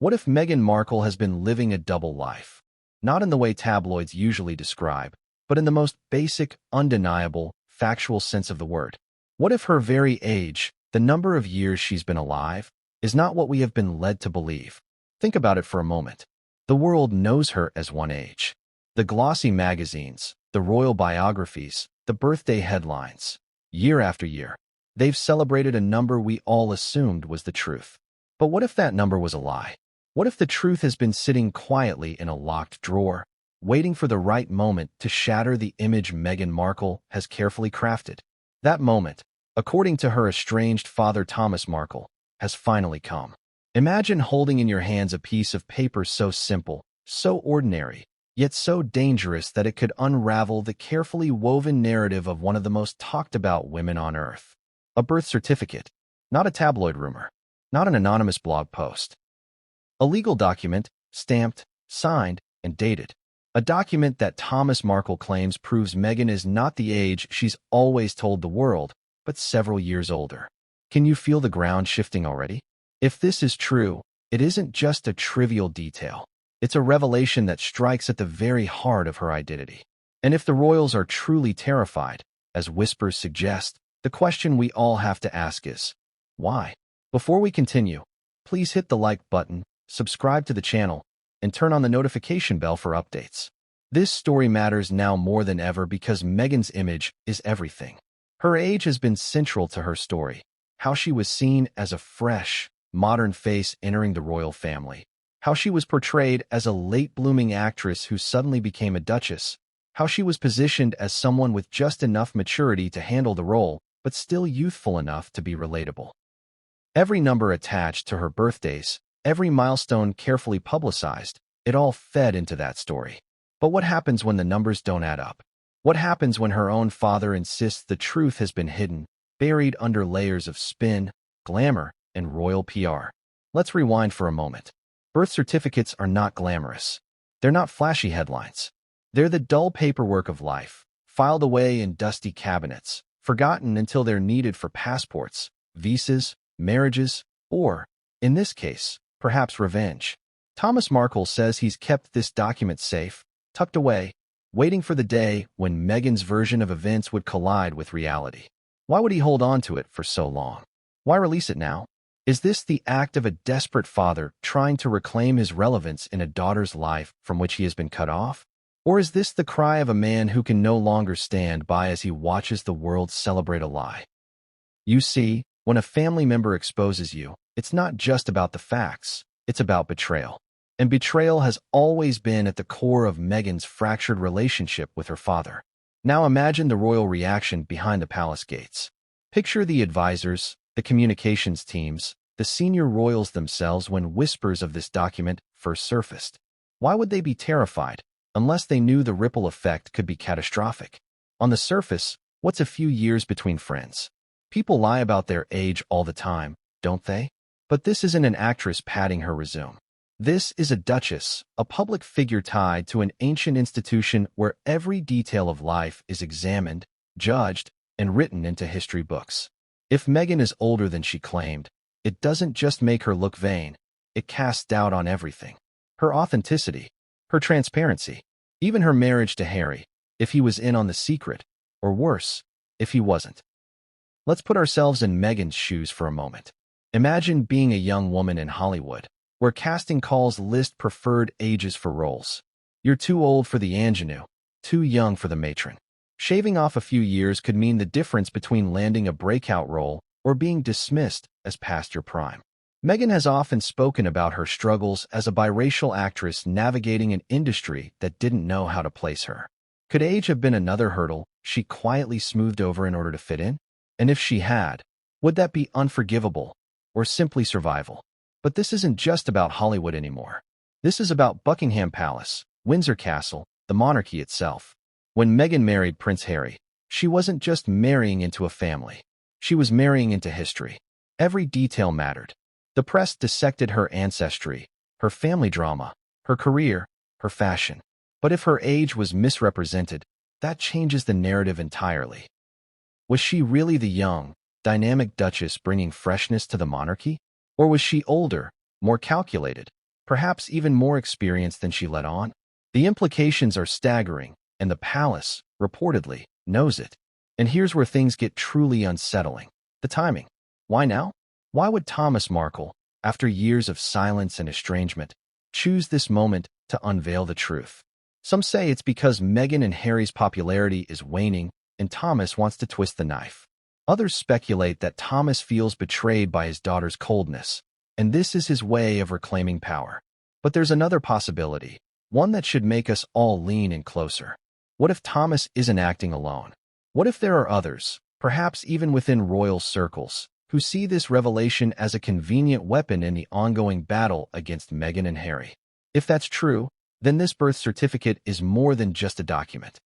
What if Meghan Markle has been living a double life? Not in the way tabloids usually describe, but in the most basic, undeniable, factual sense of the word. What if her very age, the number of years she's been alive, is not what we have been led to believe? Think about it for a moment. The world knows her as one age. The glossy magazines, the royal biographies, the birthday headlines. Year after year, they've celebrated a number we all assumed was the truth. But what if that number was a lie? What if the truth has been sitting quietly in a locked drawer, waiting for the right moment to shatter the image Meghan Markle has carefully crafted? That moment, according to her estranged father Thomas Markle, has finally come. Imagine holding in your hands a piece of paper so simple, so ordinary, yet so dangerous that it could unravel the carefully woven narrative of one of the most talked about women on earth. A birth certificate, not a tabloid rumor, not an anonymous blog post. A legal document, stamped, signed, and dated. A document that Thomas Markle claims proves Meghan is not the age she's always told the world, but several years older. Can you feel the ground shifting already? If this is true, it isn't just a trivial detail. It's a revelation that strikes at the very heart of her identity. And if the royals are truly terrified, as whispers suggest, the question we all have to ask is, why? Before we continue, please hit the like button, subscribe to the channel, and turn on the notification bell for updates. This story matters now more than ever because Meghan's image is everything. Her age has been central to her story. How she was seen as a fresh, modern face entering the royal family. How she was portrayed as a late-blooming actress who suddenly became a duchess. How she was positioned as someone with just enough maturity to handle the role, but still youthful enough to be relatable. Every number attached to her birthdays, every milestone carefully publicized, it all fed into that story. But what happens when the numbers don't add up? What happens when her own father insists the truth has been hidden, buried under layers of spin, glamour, and royal PR? Let's rewind for a moment. Birth certificates are not glamorous. They're not flashy headlines. They're the dull paperwork of life, filed away in dusty cabinets, forgotten until they're needed for passports, visas, marriages, or, in this case, perhaps revenge. Thomas Markle says he's kept this document safe, tucked away, waiting for the day when Meghan's version of events would collide with reality. Why would he hold on to it for so long? Why release it now? Is this the act of a desperate father trying to reclaim his relevance in a daughter's life from which he has been cut off? Or is this the cry of a man who can no longer stand by as he watches the world celebrate a lie? You see, when a family member exposes you, it's not just about the facts, it's about betrayal. And betrayal has always been at the core of Meghan's fractured relationship with her father. Now imagine the royal reaction behind the palace gates. Picture the advisors, the communications teams, the senior royals themselves when whispers of this document first surfaced. Why would they be terrified, unless they knew the ripple effect could be catastrophic? On the surface, what's a few years between friends? People lie about their age all the time, don't they? But this isn't an actress padding her resume. This is a duchess, a public figure tied to an ancient institution where every detail of life is examined, judged, and written into history books. If Meghan is older than she claimed, it doesn't just make her look vain, it casts doubt on everything. Her authenticity, her transparency, even her marriage to Harry, if he was in on the secret, or worse, if he wasn't. Let's put ourselves in Meghan's shoes for a moment. Imagine being a young woman in Hollywood, where casting calls list preferred ages for roles. You're too old for the ingenue, too young for the matron. Shaving off a few years could mean the difference between landing a breakout role or being dismissed as past your prime. Meghan has often spoken about her struggles as a biracial actress navigating an industry that didn't know how to place her. Could age have been another hurdle she quietly smoothed over in order to fit in? And if she had, would that be unforgivable or simply survival? But this isn't just about Hollywood anymore. This is about Buckingham Palace, Windsor Castle, the monarchy itself. When Meghan married Prince Harry, she wasn't just marrying into a family. She was marrying into history. Every detail mattered. The press dissected her ancestry, her family drama, her career, her fashion. But if her age was misrepresented, that changes the narrative entirely. Was she really the young, dynamic duchess bringing freshness to the monarchy? Or was she older, more calculated, perhaps even more experienced than she let on. The implications are staggering, and the palace, reportedly, knows it. And here's where things get truly unsettling. The timing. Why now? Why would Thomas Markle, after years of silence and estrangement, choose this moment to unveil the truth? Some say it's because Meghan and Harry's popularity is waning and Thomas wants to twist the knife. Others speculate that Thomas feels betrayed by his daughter's coldness, and this is his way of reclaiming power. But there's another possibility, one that should make us all lean in closer. What if Thomas isn't acting alone? What if there are others, perhaps even within royal circles, who see this revelation as a convenient weapon in the ongoing battle against Meghan and Harry? If that's true, then this birth certificate is more than just a document.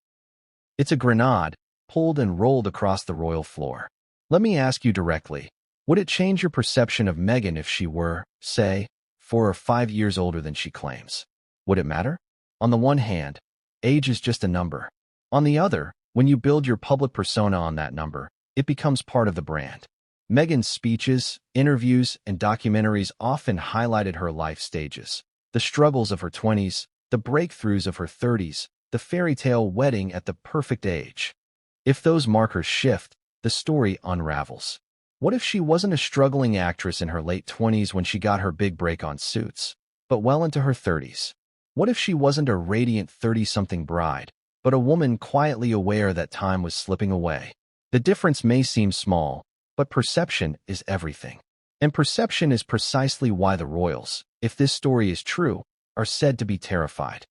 It's a grenade, pulled and rolled across the royal floor. Let me ask you directly, would it change your perception of Meghan if she were, say, 4 or 5 years older than she claims? Would it matter? On the one hand, age is just a number. On the other, when you build your public persona on that number, it becomes part of the brand. Meghan's speeches, interviews, and documentaries often highlighted her life stages, the struggles of her 20s, the breakthroughs of her 30s, the fairy tale wedding at the perfect age. If those markers shift, the story unravels. What if she wasn't a struggling actress in her late 20s when she got her big break on Suits, but well into her 30s? What if she wasn't a radiant 30-something bride, but a woman quietly aware that time was slipping away? The difference may seem small, but perception is everything. And perception is precisely why the royals, if this story is true, are said to be terrified.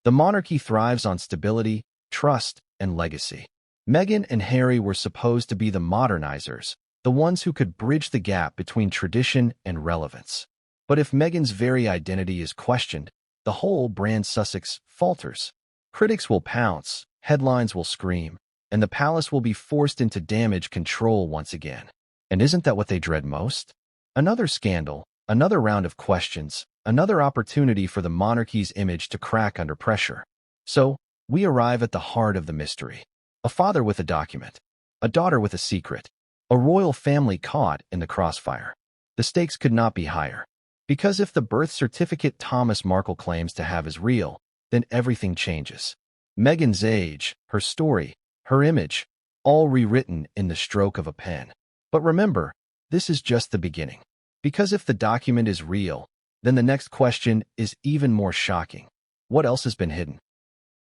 The monarchy thrives on stability, trust, and legacy. Meghan and Harry were supposed to be the modernizers, the ones who could bridge the gap between tradition and relevance. But if Meghan's very identity is questioned, the whole brand Sussex falters. Critics will pounce, headlines will scream, and the palace will be forced into damage control once again. And isn't that what they dread most? Another scandal, another round of questions, another opportunity for the monarchy's image to crack under pressure. So, we arrive at the heart of the mystery. A father with a document, a daughter with a secret, a royal family caught in the crossfire. The stakes could not be higher. Because if the birth certificate Thomas Markle claims to have is real, then everything changes. Meghan's age, her story, her image, all rewritten in the stroke of a pen. But remember, this is just the beginning. Because if the document is real, then the next question is even more shocking. What else has been hidden?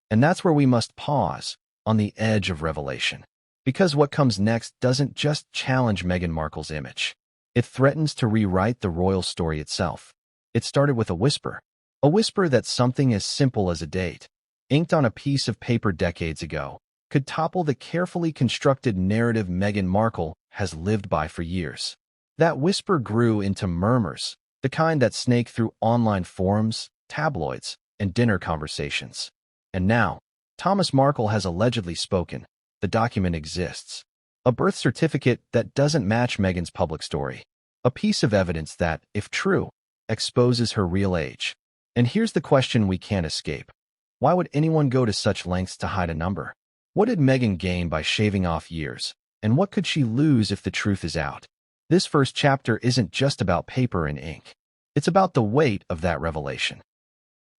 And that's where we must pause, on the edge of revelation. Because what comes next doesn't just challenge Meghan Markle's image. It threatens to rewrite the royal story itself. It started with a whisper that something as simple as a date, inked on a piece of paper decades ago, could topple the carefully constructed narrative Meghan Markle has lived by for years. That whisper grew into murmurs, the kind that snake through online forums, tabloids, and dinner conversations. And now, Thomas Markle has allegedly spoken. The document exists. A birth certificate that doesn't match Meghan's public story. A piece of evidence that, if true, exposes her real age. And here's the question we can't escape. Why would anyone go to such lengths to hide a number? What did Meghan gain by shaving off years? And what could she lose if the truth is out? This first chapter isn't just about paper and ink. It's about the weight of that revelation.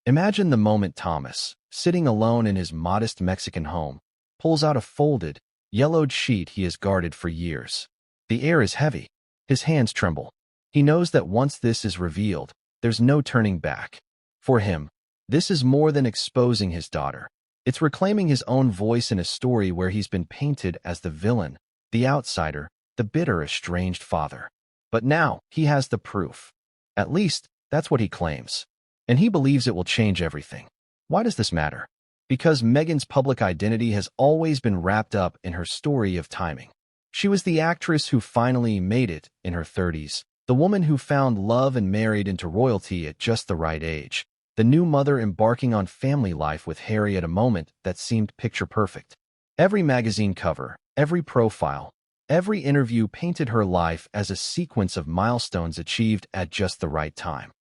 Imagine the moment Thomas, sitting alone in his modest Mexican home, pulls out a folded, yellowed sheet he has guarded for years. The air is heavy. His hands tremble. He knows that once this is revealed, there's no turning back. For him, this is more than exposing his daughter. It's reclaiming his own voice in a story where he's been painted as the villain, the outsider, the bitter, estranged father. But now, he has the proof. At least, that's what he claims. And he believes it will change everything. Why does this matter? Because Meghan's public identity has always been wrapped up in her story of timing. She was the actress who finally made it in her 30s, the woman who found love and married into royalty at just the right age, the new mother embarking on family life with Harry at a moment that seemed picture-perfect. Every magazine cover, every profile, every interview painted her life as a sequence of milestones achieved at just the right time.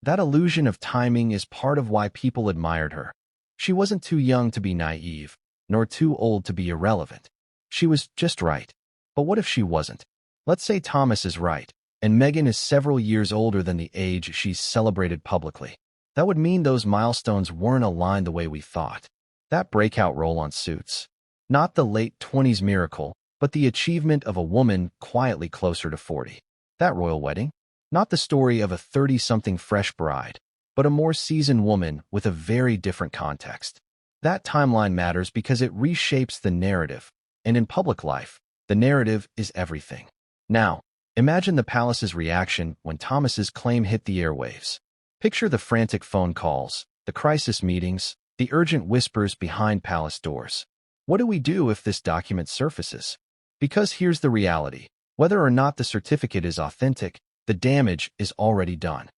That illusion of timing is part of why people admired her. She wasn't too young to be naive, nor too old to be irrelevant. She was just right. But what if she wasn't? Let's say Thomas is right. and Meghan is several years older than the age she's celebrated publicly. That would mean those milestones weren't aligned the way we thought. That breakout role on Suits. Not the late 20s miracle, but the achievement of a woman quietly closer to 40. That royal wedding? Not the story of a 30-something fresh bride, but a more seasoned woman with a very different context. That timeline matters because it reshapes the narrative, and in public life, the narrative is everything. Now, imagine the palace's reaction when Thomas's claim hit the airwaves. Picture the frantic phone calls, the crisis meetings, the urgent whispers behind palace doors. What do we do if this document surfaces? Because here's the reality. Whether or not the certificate is authentic, the damage is already done.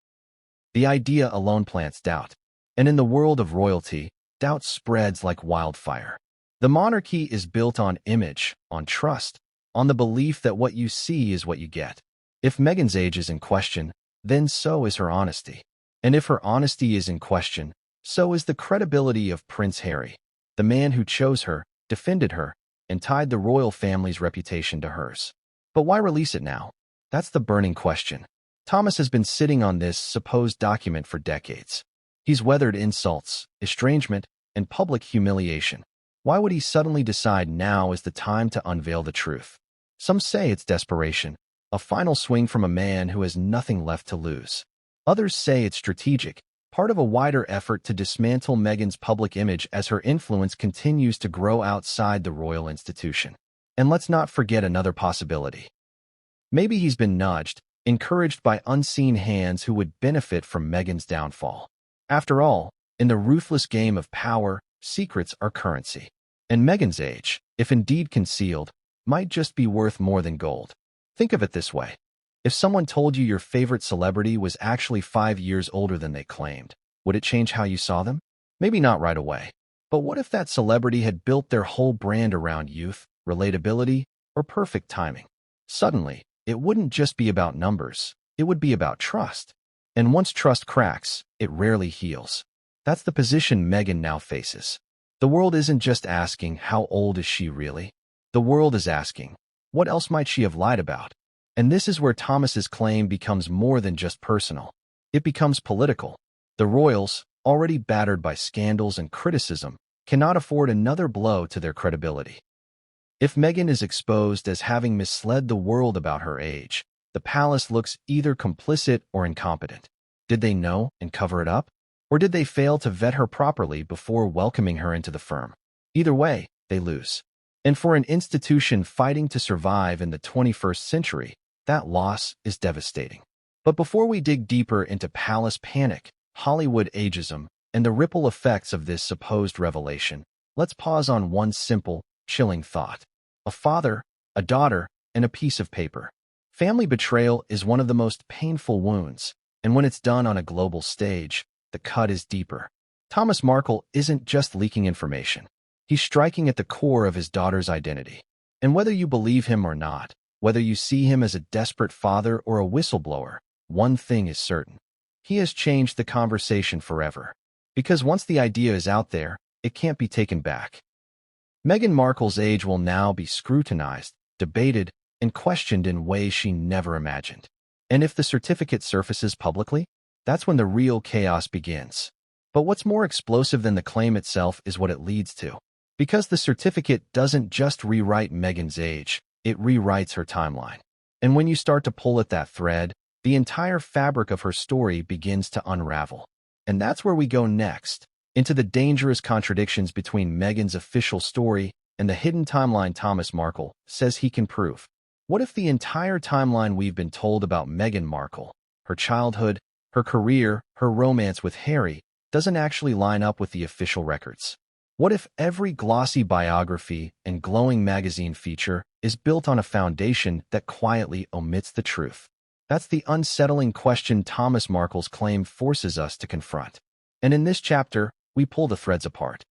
The idea alone plants doubt. And in the world of royalty, doubt spreads like wildfire. The monarchy is built on image, on trust, on the belief that what you see is what you get. If Meghan's age is in question, then so is her honesty. And if her honesty is in question, so is the credibility of Prince Harry, the man who chose her, defended her, and tied the royal family's reputation to hers. But why release it now? That's the burning question. Thomas has been sitting on this supposed document for decades. He's weathered insults, estrangement, and public humiliation. Why would he suddenly decide now is the time to unveil the truth? Some say it's desperation, a final swing from a man who has nothing left to lose. Others say it's strategic, part of a wider effort to dismantle Meghan's public image as her influence continues to grow outside the royal institution. And let's not forget another possibility. Maybe he's been nudged, encouraged by unseen hands who would benefit from Meghan's downfall. After all, in the ruthless game of power, secrets are currency. And Meghan's age, if indeed concealed, might just be worth more than gold. Think of it this way. If someone told you your favorite celebrity was actually 5 years older than they claimed, would it change how you saw them? Maybe not right away. But what if that celebrity had built their whole brand around youth, relatability, or perfect timing? Suddenly, it wouldn't just be about numbers. It would be about trust. And once trust cracks, it rarely heals. That's the position Meghan now faces. The world isn't just asking, how old is she really? The world is asking, what else might she have lied about? And this is where Thomas's claim becomes more than just personal. It becomes political. The royals, already battered by scandals and criticism, cannot afford another blow to their credibility. If Meghan is exposed as having misled the world about her age, the palace looks either complicit or incompetent. Did they know and cover it up? Or did they fail to vet her properly before welcoming her into the firm? Either way, they lose. And for an institution fighting to survive in the 21st century, that loss is devastating. But before we dig deeper into palace panic, Hollywood ageism, and the ripple effects of this supposed revelation, let's pause on one simple, chilling thought. A father, a daughter, and a piece of paper. Family betrayal is one of the most painful wounds, and when it's done on a global stage, the cut is deeper. Thomas Markle isn't just leaking information. He's striking at the core of his daughter's identity. And whether you believe him or not, whether you see him as a desperate father or a whistleblower, one thing is certain. He has changed the conversation forever. Because once the idea is out there, it can't be taken back. Meghan Markle's age will now be scrutinized, debated, and questioned in ways she never imagined. And if the certificate surfaces publicly, that's when the real chaos begins. But what's more explosive than the claim itself is what it leads to. Because the certificate doesn't just rewrite Meghan's age, it rewrites her timeline. And when you start to pull at that thread, the entire fabric of her story begins to unravel. And that's where we go next, into the dangerous contradictions between Meghan's official story and the hidden timeline Thomas Markle says he can prove. What if the entire timeline we've been told about Meghan Markle, her childhood, her career, her romance with Harry, doesn't actually line up with the official records? What if every glossy biography and glowing magazine feature is built on a foundation that quietly omits the truth? That's the unsettling question Thomas Markle's claim forces us to confront. And in this chapter, we pull the threads apart.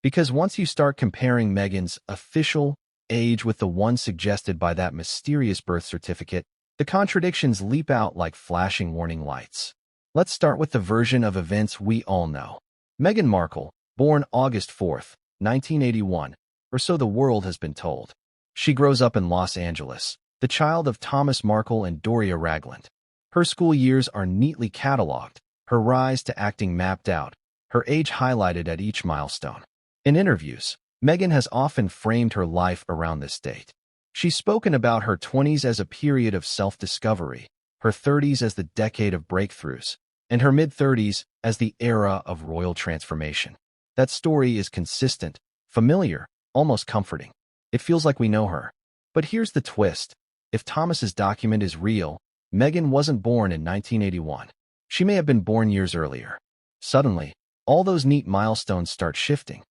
Because once you start comparing Meghan's official age with the one suggested by that mysterious birth certificate, the contradictions leap out like flashing warning lights. Let's start with the version of events we all know. Meghan Markle, born August 4, 1981, or so the world has been told. She grows up in Los Angeles, the child of Thomas Markle and Doria Ragland. Her school years are neatly catalogued, her rise to acting mapped out, her age highlighted at each milestone. In interviews, Meghan has often framed her life around this date. She's spoken about her 20s as a period of self-discovery, her 30s as the decade of breakthroughs, and her mid-30s as the era of royal transformation. That story is consistent, familiar, almost comforting. It feels like we know her. But here's the twist. If Thomas's document is real, Meghan wasn't born in 1981. She may have been born years earlier. Suddenly, all those neat milestones start shifting.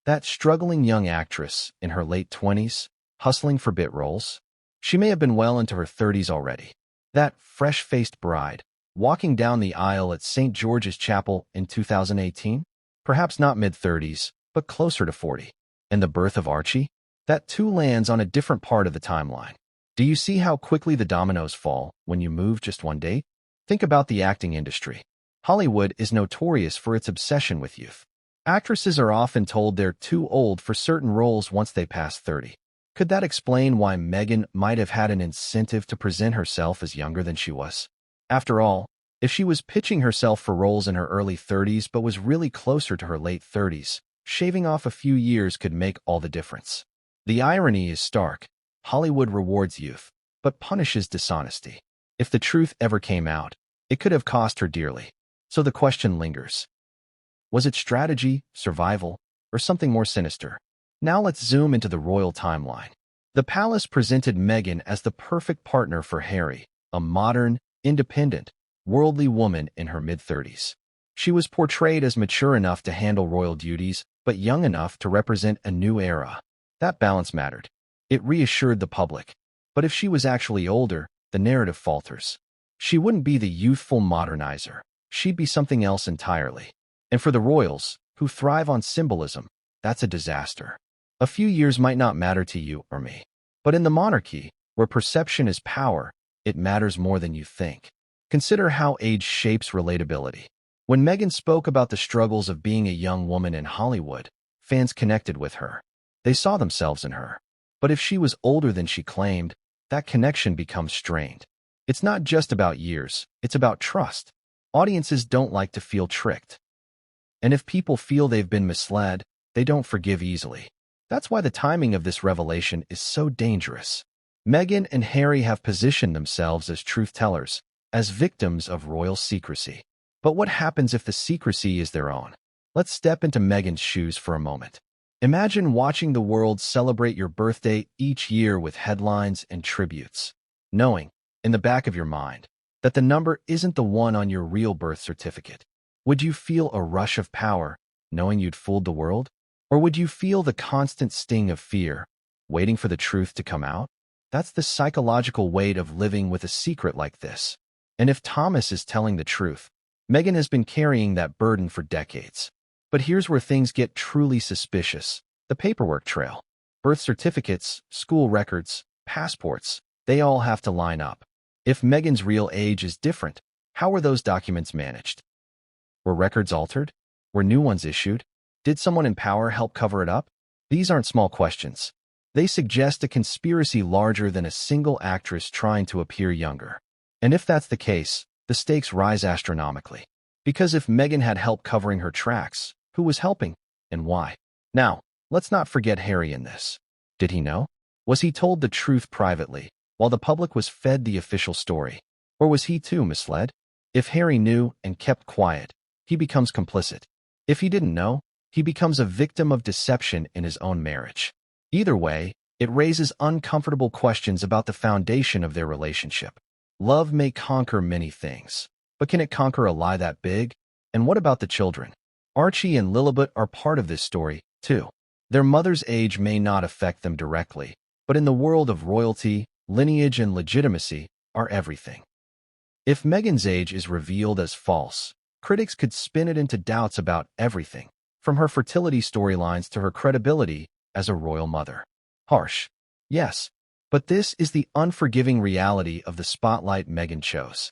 That struggling young actress in her late 20s, hustling for bit roles, she may have been well into her 30s already. That fresh-faced bride, walking down the aisle at St. George's Chapel in 2018, perhaps not mid-30s, but closer to 40. And the birth of Archie? That too lands on a different part of the timeline. Do you see how quickly the dominoes fall when you move just one date? Think about the acting industry. Hollywood is notorious for its obsession with youth. Actresses are often told they're too old for certain roles once they pass 30. Could that explain why Meghan might have had an incentive to present herself as younger than she was? After all, if she was pitching herself for roles in her early 30s but was really closer to her late 30s, shaving off a few years could make all the difference. The irony is stark. Hollywood rewards youth, but punishes dishonesty. If the truth ever came out, it could have cost her dearly. So the question lingers. Was it strategy, survival, or something more sinister? Now let's zoom into the royal timeline. The palace presented Meghan as the perfect partner for Harry, a modern, independent, worldly woman in her mid-30s. She was portrayed as mature enough to handle royal duties, but young enough to represent a new era. That balance mattered. It reassured the public. But if she was actually older, the narrative falters. She wouldn't be the youthful modernizer. She'd be something else entirely. And for the royals, who thrive on symbolism, that's a disaster. A few years might not matter to you or me. But in the monarchy, where perception is power, it matters more than you think. Consider how age shapes relatability. When Meghan spoke about the struggles of being a young woman in Hollywood, fans connected with her. They saw themselves in her. But if she was older than she claimed, that connection becomes strained. It's not just about years, it's about trust. Audiences don't like to feel tricked. And if people feel they've been misled, they don't forgive easily. That's why the timing of this revelation is so dangerous. Meghan and Harry have positioned themselves as truth-tellers, as victims of royal secrecy. But what happens if the secrecy is their own? Let's step into Meghan's shoes for a moment. Imagine watching the world celebrate your birthday each year with headlines and tributes, knowing, in the back of your mind, that the number isn't the one on your real birth certificate. Would you feel a rush of power, knowing you'd fooled the world? Or would you feel the constant sting of fear, waiting for the truth to come out? That's the psychological weight of living with a secret like this. And if Thomas is telling the truth, Meghan has been carrying that burden for decades. But here's where things get truly suspicious. The paperwork trail. Birth certificates, school records, passports, they all have to line up. If Meghan's real age is different, how were those documents managed? Were records altered? Were new ones issued? Did someone in power help cover it up? These aren't small questions. They suggest a conspiracy larger than a single actress trying to appear younger. And if that's the case, the stakes rise astronomically. Because if Meghan had help covering her tracks, who was helping, and why? Now, let's not forget Harry in this. Did he know? Was he told the truth privately, while the public was fed the official story? Or was he too misled? If Harry knew and kept quiet, he becomes complicit. If he didn't know, he becomes a victim of deception in his own marriage. Either way, it raises uncomfortable questions about the foundation of their relationship. Love may conquer many things, but can it conquer a lie that big? And what about the children? Archie and Lilibet are part of this story, too. Their mother's age may not affect them directly, but in the world of royalty, lineage and legitimacy are everything. If Meghan's age is revealed as false, critics could spin it into doubts about everything, from her fertility storylines to her credibility as a royal mother. Harsh. Yes, but this is the unforgiving reality of the spotlight Meghan chose.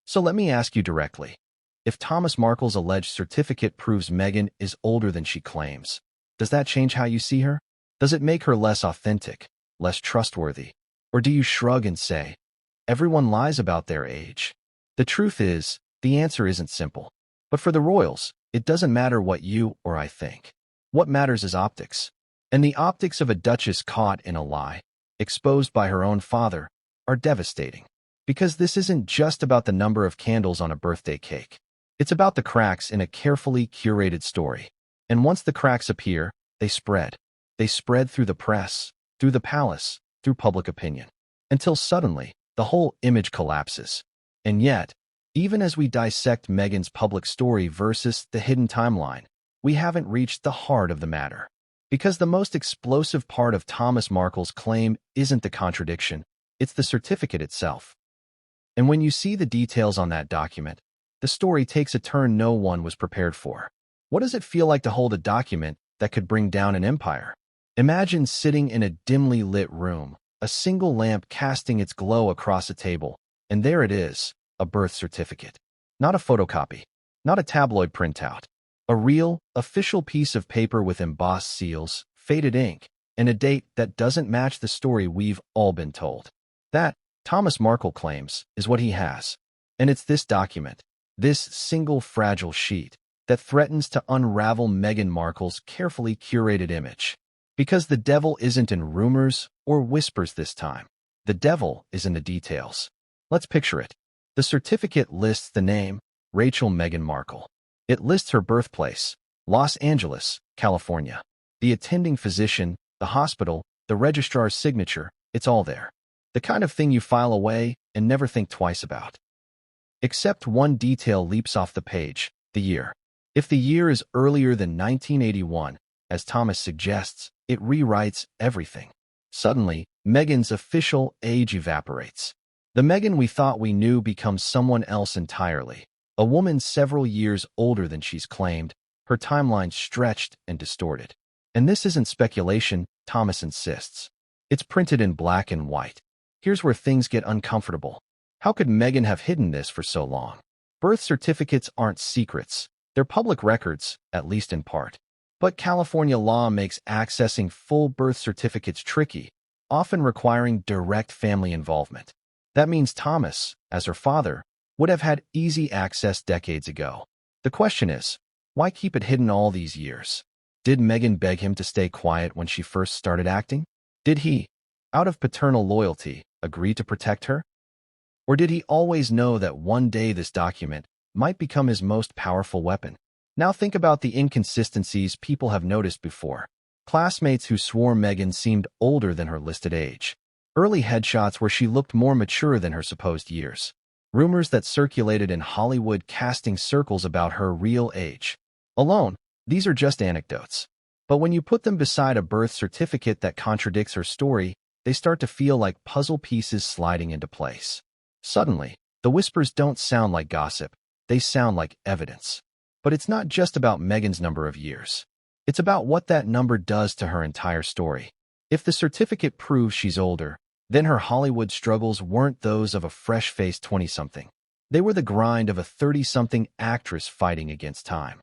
So let me ask you directly. If Thomas Markle's alleged certificate proves Meghan is older than she claims, does that change how you see her? Does it make her less authentic, less trustworthy, Or do you shrug and say, everyone lies about their age? The truth is, the answer isn't simple. But for the royals, it doesn't matter what you or I think. What matters is optics. And the optics of a duchess caught in a lie, exposed by her own father, are devastating. Because this isn't just about the number of candles on a birthday cake. It's about the cracks in a carefully curated story. And once the cracks appear, they spread. They spread through the press, through the palace, through public opinion. Until suddenly, the whole image collapses. And yet, even as we dissect Meghan's public story versus the hidden timeline, we haven't reached the heart of the matter. Because the most explosive part of Thomas Markle's claim isn't the contradiction, it's the certificate itself. And when you see the details on that document, the story takes a turn no one was prepared for. What does it feel like to hold a document that could bring down an empire? Imagine sitting in a dimly lit room, a single lamp casting its glow across a table, and there it is, a birth certificate. Not a photocopy, not a tabloid printout. A real, official piece of paper with embossed seals, faded ink, and a date that doesn't match the story we've all been told. That, Thomas Markle claims, is what he has. And it's this document, this single fragile sheet, that threatens to unravel Meghan Markle's carefully curated image. Because the devil isn't in rumors or whispers this time. The devil is in the details. Let's picture it. The certificate lists the name, Rachel Meghan Markle. It lists her birthplace, Los Angeles, California. The attending physician, the hospital, the registrar's signature, it's all there. The kind of thing you file away and never think twice about. Except one detail leaps off the page, the year. If the year is earlier than 1981, as Thomas suggests, it rewrites everything. Suddenly, Meghan's official age evaporates. The Meghan we thought we knew becomes someone else entirely. A woman several years older than she's claimed, her timeline stretched and distorted. And this isn't speculation, Thomas insists. It's printed in black and white. Here's where things get uncomfortable. How could Meghan have hidden this for so long? Birth certificates aren't secrets. They're public records, at least in part. But California law makes accessing full birth certificates tricky, often requiring direct family involvement. That means Thomas, as her father, would have had easy access decades ago. The question is, why keep it hidden all these years? Did Meghan beg him to stay quiet when she first started acting? Did he, out of paternal loyalty, agree to protect her? Or did he always know that one day this document might become his most powerful weapon? Now think about the inconsistencies people have noticed before. Classmates who swore Meghan seemed older than her listed age. Early headshots where she looked more mature than her supposed years. Rumors that circulated in Hollywood casting circles about her real age. Alone, these are just anecdotes. But when you put them beside a birth certificate that contradicts her story, they start to feel like puzzle pieces sliding into place. Suddenly, the whispers don't sound like gossip, they sound like evidence. But it's not just about Meghan's number of years. It's about what that number does to her entire story. If the certificate proves she's older, then her Hollywood struggles weren't those of a fresh-faced 20-something. They were the grind of a 30-something actress fighting against time.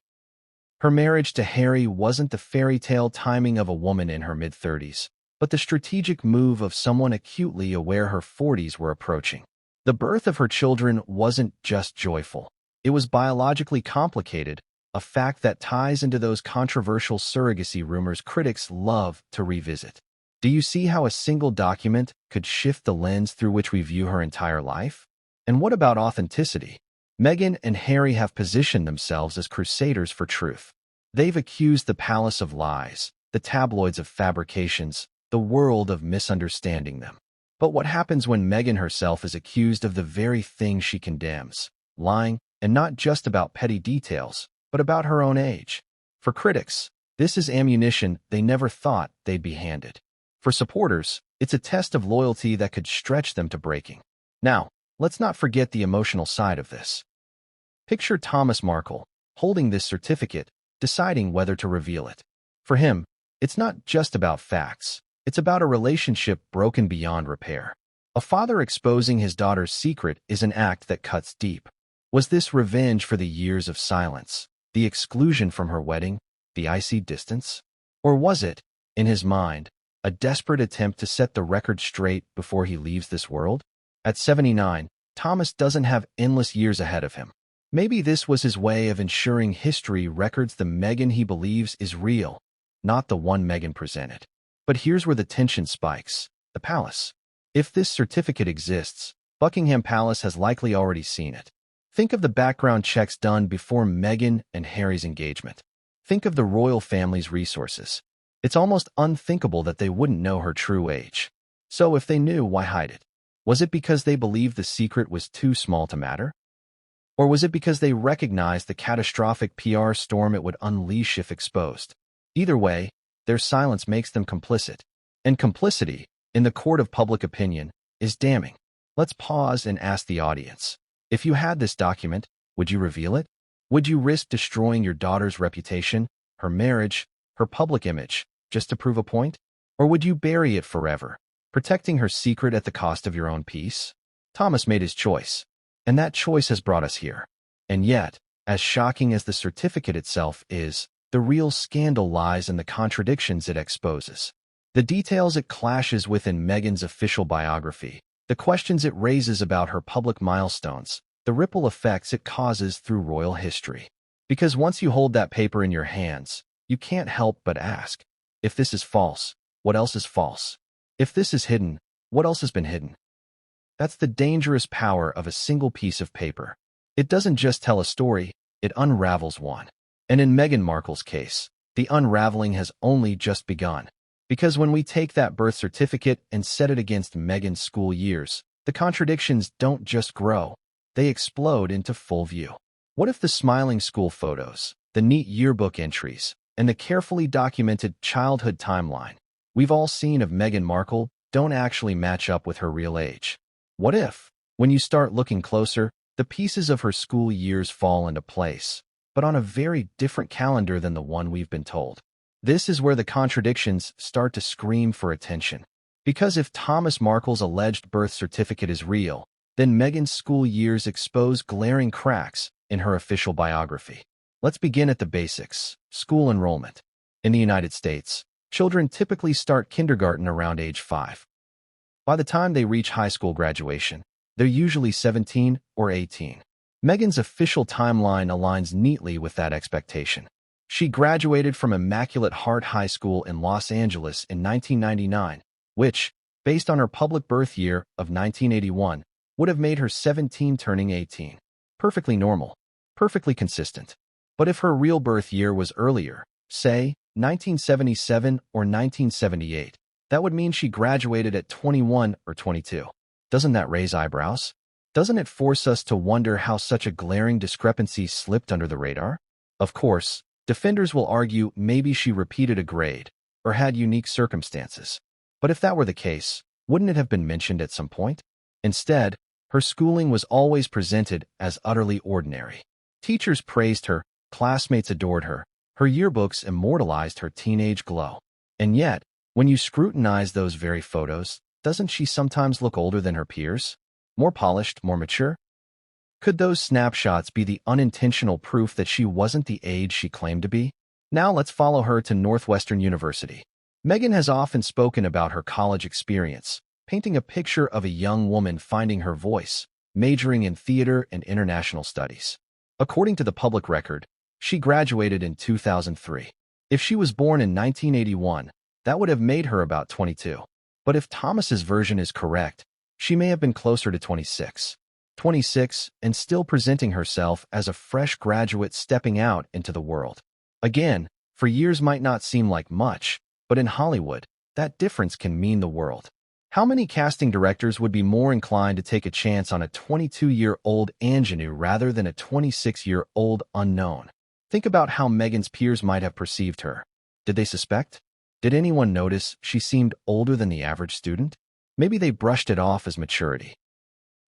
Her marriage to Harry wasn't the fairy tale timing of a woman in her mid-30s, but the strategic move of someone acutely aware her 40s were approaching. The birth of her children wasn't just joyful. It was biologically complicated, a fact that ties into those controversial surrogacy rumors critics love to revisit. Do you see how a single document could shift the lens through which we view her entire life? And what about authenticity? Meghan and Harry have positioned themselves as crusaders for truth. They've accused the palace of lies, the tabloids of fabrications, the world of misunderstanding them. But what happens when Meghan herself is accused of the very thing she condemns, lying, and not just about petty details, but about her own age? For critics, this is ammunition they never thought they'd be handed. For supporters, it's a test of loyalty that could stretch them to breaking. Now, let's not forget the emotional side of this. Picture Thomas Markle, holding this certificate, deciding whether to reveal it. For him, it's not just about facts. It's about a relationship broken beyond repair. A father exposing his daughter's secret is an act that cuts deep. Was this revenge for the years of silence, the exclusion from her wedding, the icy distance? Or was it, in his mind, a desperate attempt to set the record straight before he leaves this world? At 79, Thomas doesn't have endless years ahead of him. Maybe this was his way of ensuring history records the Meghan he believes is real, not the one Meghan presented. But here's where the tension spikes: the palace. If this certificate exists, Buckingham Palace has likely already seen it. Think of the background checks done before Meghan and Harry's engagement. Think of the royal family's resources. It's almost unthinkable that they wouldn't know her true age. So if they knew, why hide it? Was it because they believed the secret was too small to matter? Or was it because they recognized the catastrophic PR storm it would unleash if exposed? Either way, their silence makes them complicit. And complicity, in the court of public opinion, is damning. Let's pause and ask the audience. If you had this document, would you reveal it? Would you risk destroying your daughter's reputation, her marriage, her public image, just to prove a point? Or would you bury it forever, protecting her secret at the cost of your own peace? Thomas made his choice, and that choice has brought us here. And yet, as shocking as the certificate itself is, the real scandal lies in the contradictions it exposes. The details it clashes with in Meghan's official biography, the questions it raises about her public milestones, the ripple effects it causes through royal history. Because once you hold that paper in your hands, you can't help but ask, if this is false, what else is false? If this is hidden, what else has been hidden? That's the dangerous power of a single piece of paper. It doesn't just tell a story, it unravels one. And in Meghan Markle's case, the unraveling has only just begun. Because when we take that birth certificate and set it against Meghan's school years, the contradictions don't just grow, they explode into full view. What if the smiling school photos, the neat yearbook entries, and the carefully documented childhood timeline we've all seen of Meghan Markle don't actually match up with her real age? What if, when you start looking closer, the pieces of her school years fall into place, but on a very different calendar than the one we've been told? This is where the contradictions start to scream for attention. Because if Thomas Markle's alleged birth certificate is real, then Meghan's school years expose glaring cracks in her official biography. Let's begin at the basics: school enrollment. In the United States, children typically start kindergarten around age 5. By the time they reach high school graduation, they're usually 17 or 18. Meghan's official timeline aligns neatly with that expectation. She graduated from Immaculate Heart High School in Los Angeles in 1999, which, based on her public birth year of 1981, would have made her 17 turning 18. Perfectly normal, perfectly consistent. But if her real birth year was earlier, say 1977 or 1978, that would mean she graduated at 21 or 22. Doesn't that raise eyebrows? Doesn't it force us to wonder how such a glaring discrepancy slipped under the radar? Of course, defenders will argue maybe she repeated a grade or had unique circumstances. But if that were the case, wouldn't it have been mentioned at some point? Instead, her schooling was always presented as utterly ordinary. Teachers praised her, classmates adored her, her yearbooks immortalized her teenage glow. And yet, when you scrutinize those very photos, doesn't she sometimes look older than her peers? More polished, more mature? Could those snapshots be the unintentional proof that she wasn't the age she claimed to be? Now let's follow her to Northwestern University. Meghan has often spoken about her college experience, painting a picture of a young woman finding her voice, majoring in theater and international studies. According to the public record, she graduated in 2003. If she was born in 1981, that would have made her about 22. But if Thomas's version is correct, she may have been closer to 26. 26 and still presenting herself as a fresh graduate stepping out into the world. Again, for years might not seem like much, but in Hollywood, that difference can mean the world. How many casting directors would be more inclined to take a chance on a 22-year-old ingenue rather than a 26-year-old unknown? Think about how Meghan's peers might have perceived her. Did they suspect? Did anyone notice she seemed older than the average student? Maybe they brushed it off as maturity.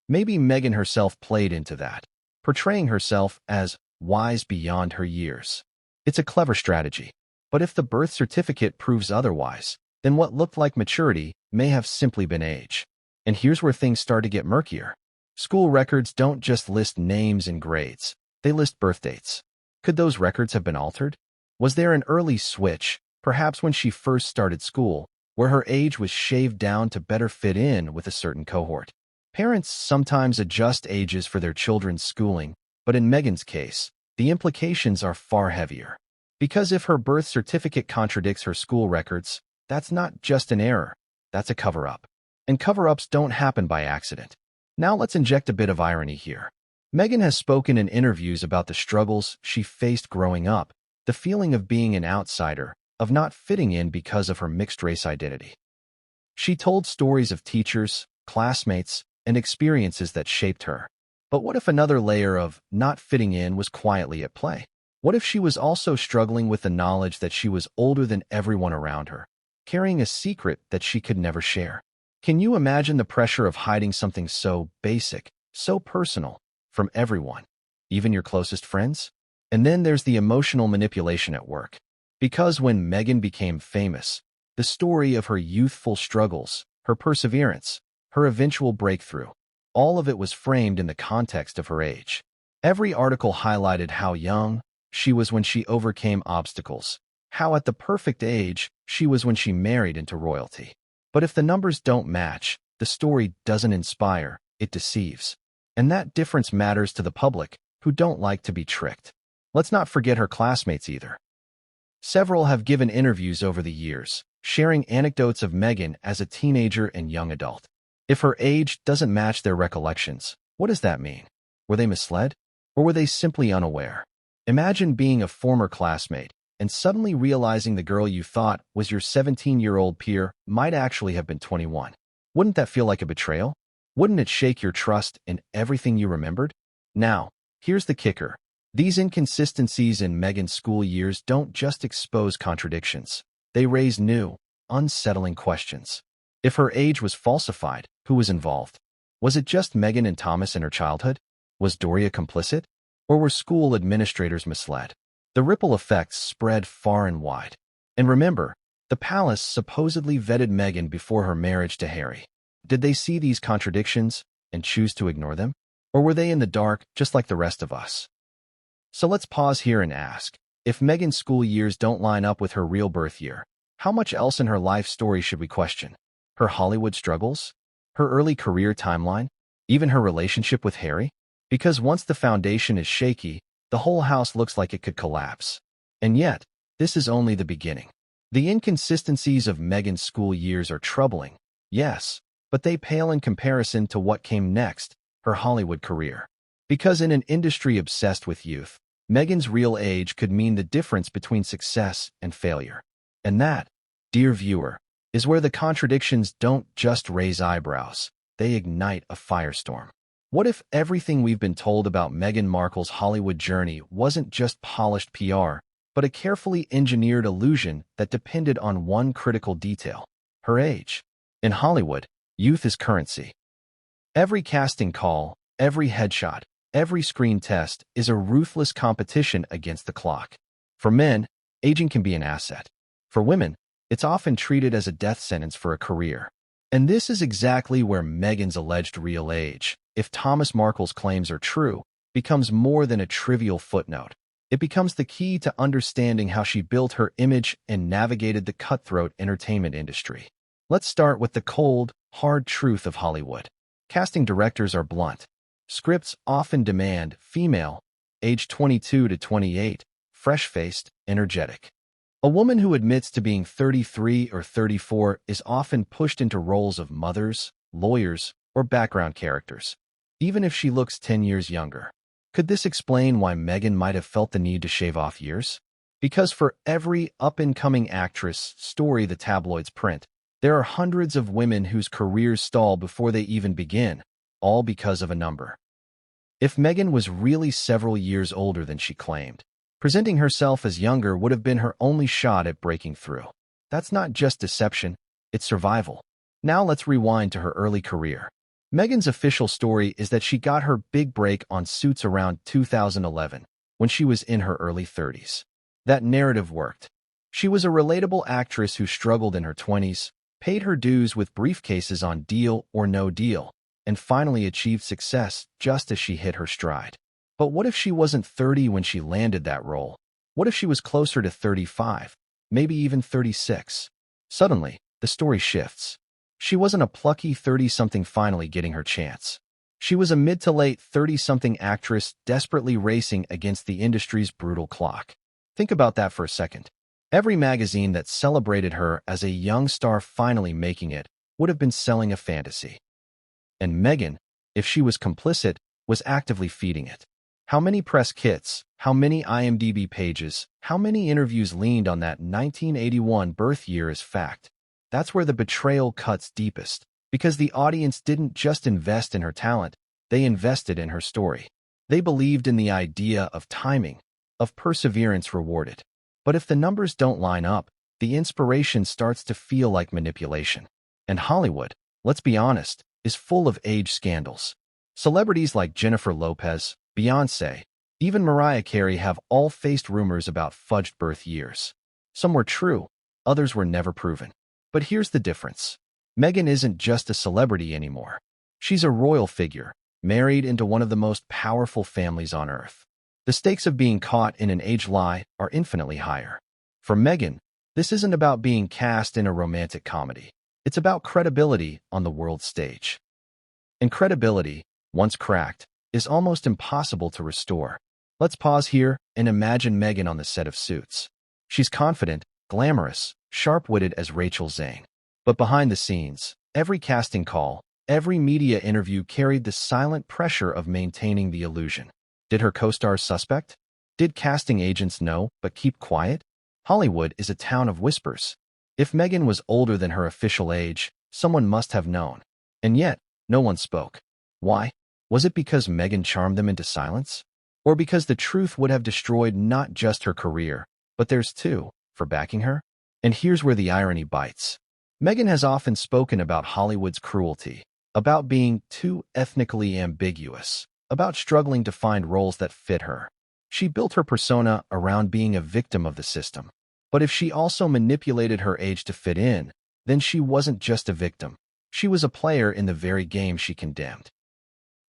Maybe Meghan herself played into that, portraying herself as wise beyond her years. It's a clever strategy, but if the birth certificate proves otherwise, then what looked like maturity may have simply been age. And here's where things start to get murkier. School records don't just list names and grades, they list birth dates. Could those records have been altered? Was there an early switch, perhaps when she first started school, where her age was shaved down to better fit in with a certain cohort. Parents sometimes adjust ages for their children's schooling, but in Meghan's case, the implications are far heavier. Because if her birth certificate contradicts her school records, that's not just an error, that's a cover-up. And cover-ups don't happen by accident. Now let's inject a bit of irony here. Meghan has spoken in interviews about the struggles she faced growing up, the feeling of being an outsider, of not fitting in because of her mixed-race identity. She told stories of teachers, classmates, and experiences that shaped her. But what if another layer of not fitting in was quietly at play? What if she was also struggling with the knowledge that she was older than everyone around her, carrying a secret that she could never share? Can you imagine the pressure of hiding something so basic, so personal, from everyone, even your closest friends? And then there's the emotional manipulation at work. Because when Meghan became famous, the story of her youthful struggles, her perseverance, her eventual breakthrough, all of it was framed in the context of her age. Every article highlighted how young she was when she overcame obstacles, how at the perfect age she was when she married into royalty. But if the numbers don't match, the story doesn't inspire, it deceives. And that difference matters to the public, who don't like to be tricked. Let's not forget her classmates either. Several have given interviews over the years, sharing anecdotes of Meghan as a teenager and young adult. If her age doesn't match their recollections, what does that mean? Were they misled? Or were they simply unaware? Imagine being a former classmate and suddenly realizing the girl you thought was your 17-year-old peer might actually have been 21. Wouldn't that feel like a betrayal? Wouldn't it shake your trust in everything you remembered? Now, here's the kicker. These inconsistencies in Meghan's school years don't just expose contradictions. They raise new, unsettling questions. If her age was falsified, who was involved? Was it just Meghan and Thomas in her childhood? Was Doria complicit? Or were school administrators misled? The ripple effects spread far and wide. And remember, the palace supposedly vetted Meghan before her marriage to Harry. Did they see these contradictions and choose to ignore them? Or were they in the dark just like the rest of us? So let's pause here and ask, if Meghan's school years don't line up with her real birth year, how much else in her life story should we question? Her Hollywood struggles? Her early career timeline? Even her relationship with Harry? Because once the foundation is shaky, the whole house looks like it could collapse. And yet, this is only the beginning. The inconsistencies of Meghan's school years are troubling, yes, but they pale in comparison to what came next, her Hollywood career. Because in an industry obsessed with youth, Meghan's real age could mean the difference between success and failure. And that, dear viewer, is where the contradictions don't just raise eyebrows, they ignite a firestorm. What if everything we've been told about Meghan Markle's Hollywood journey wasn't just polished PR, but a carefully engineered illusion that depended on one critical detail: her age? In Hollywood, youth is currency. Every casting call, every headshot, every screen test is a ruthless competition against the clock. For men, aging can be an asset. For women, it's often treated as a death sentence for a career. And this is exactly where Meghan's alleged real age, if Thomas Markle's claims are true, becomes more than a trivial footnote. It becomes the key to understanding how she built her image and navigated the cutthroat entertainment industry. Let's start with the cold, hard truth of Hollywood. Casting directors are blunt. Scripts often demand female, age 22 to 28, fresh-faced, energetic. A woman who admits to being 33 or 34 is often pushed into roles of mothers, lawyers, or background characters, even if she looks 10 years younger. Could this explain why Meghan might have felt the need to shave off years? Because for every up-and-coming actress story the tabloids print, there are hundreds of women whose careers stall before they even begin, all because of a number. If Meghan was really several years older than she claimed, presenting herself as younger would have been her only shot at breaking through. That's not just deception, it's survival. Now let's rewind to her early career. Meghan's official story is that she got her big break on Suits around 2011, when she was in her early 30s. That narrative worked. She was a relatable actress who struggled in her 20s, paid her dues with briefcases on Deal or No Deal, and finally achieved success just as she hit her stride. But what if she wasn't 30 when she landed that role? What if she was closer to 35, maybe even 36? Suddenly, the story shifts. She wasn't a plucky 30-something finally getting her chance. She was a mid to late 30-something actress desperately racing against the industry's brutal clock. Think about that for a second. Every magazine that celebrated her as a young star finally making it would have been selling a fantasy. And Meghan, if she was complicit, was actively feeding it. How many press kits, how many IMDb pages, how many interviews leaned on that 1981 birth year as fact? That's where the betrayal cuts deepest, because the audience didn't just invest in her talent, they invested in her story. They believed in the idea of timing, of perseverance rewarded. But if the numbers don't line up, the inspiration starts to feel like manipulation. And Hollywood, let's be honest, is full of age scandals. Celebrities like Jennifer Lopez, Beyoncé, even Mariah Carey have all faced rumors about fudged birth years. Some were true, others were never proven. But here's the difference. Meghan isn't just a celebrity anymore. She's a royal figure, married into one of the most powerful families on earth. The stakes of being caught in an age lie are infinitely higher. For Meghan, this isn't about being cast in a romantic comedy. It's about credibility on the world stage. And credibility, once cracked, is almost impossible to restore. Let's pause here and imagine Meghan on the set of Suits. She's confident, glamorous, sharp-witted as Rachel Zane. But behind the scenes, every casting call, every media interview carried the silent pressure of maintaining the illusion. Did her co-stars suspect? Did casting agents know but keep quiet? Hollywood is a town of whispers. If Meghan was older than her official age, someone must have known. And yet, no one spoke. Why? Was it because Meghan charmed them into silence? Or because the truth would have destroyed not just her career, but theirs too, for backing her? And here's where the irony bites. Meghan has often spoken about Hollywood's cruelty, about being too ethnically ambiguous, about struggling to find roles that fit her. She built her persona around being a victim of the system. But if she also manipulated her age to fit in, then she wasn't just a victim. She was a player in the very game she condemned.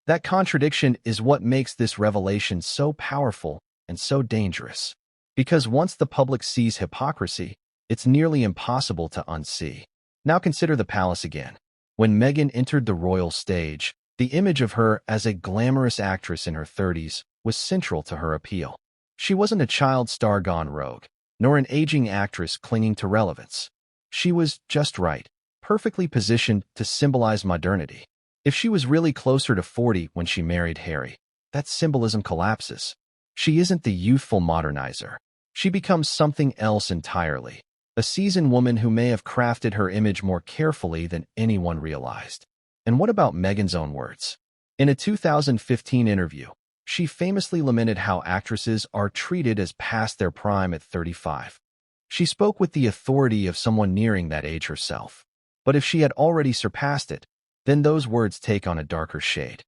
That contradiction is what makes this revelation so powerful and so dangerous. Because once the public sees hypocrisy, it's nearly impossible to unsee. Now consider the palace again. When Meghan entered the royal stage, the image of her as a glamorous actress in her 30s was central to her appeal. She wasn't a child star gone rogue, nor an aging actress clinging to relevance. She was just right, perfectly positioned to symbolize modernity. If she was really closer to 40 when she married Harry, that symbolism collapses. She isn't the youthful modernizer. She becomes something else entirely, a seasoned woman who may have crafted her image more carefully than anyone realized. And what about Meghan's own words? In a 2015 interview, she famously lamented how actresses are treated as past their prime at 35. She spoke with the authority of someone nearing that age herself. But if she had already surpassed it, then those words take on a darker shade.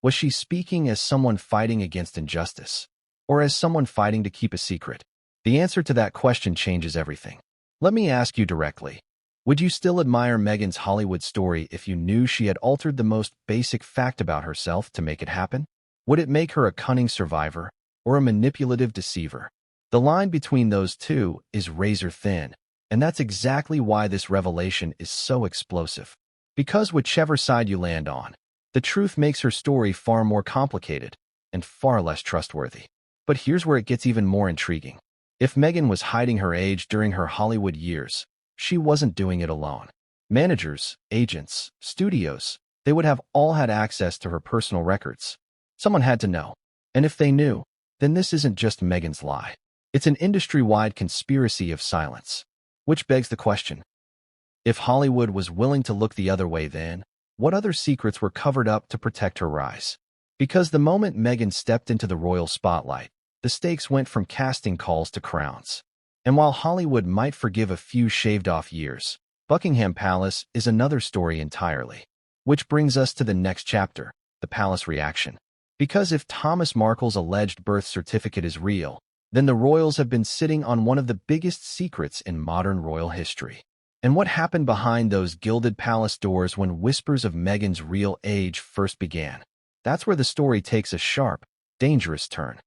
Was she speaking as someone fighting against injustice, or as someone fighting to keep a secret? The answer to that question changes everything. Let me ask you directly. Would you still admire Meghan's Hollywood story if you knew she had altered the most basic fact about herself to make it happen? Would it make her a cunning survivor or a manipulative deceiver? The line between those two is razor thin, and that's exactly why this revelation is so explosive. Because whichever side you land on, the truth makes her story far more complicated and far less trustworthy. But here's where it gets even more intriguing. If Meghan was hiding her age during her Hollywood years, she wasn't doing it alone. Managers, agents, studios, they would have all had access to her personal records. Someone had to know. And if they knew, then this isn't just Meghan's lie. It's an industry-wide conspiracy of silence. Which begs the question, if Hollywood was willing to look the other way then, what other secrets were covered up to protect her rise? Because the moment Meghan stepped into the royal spotlight, the stakes went from casting calls to crowns. And while Hollywood might forgive a few shaved-off years, Buckingham Palace is another story entirely. Which brings us to the next chapter, the palace reaction. Because if Thomas Markle's alleged birth certificate is real, then the royals have been sitting on one of the biggest secrets in modern royal history. And what happened behind those gilded palace doors when whispers of Meghan's real age first began? That's where the story takes a sharp, dangerous turn.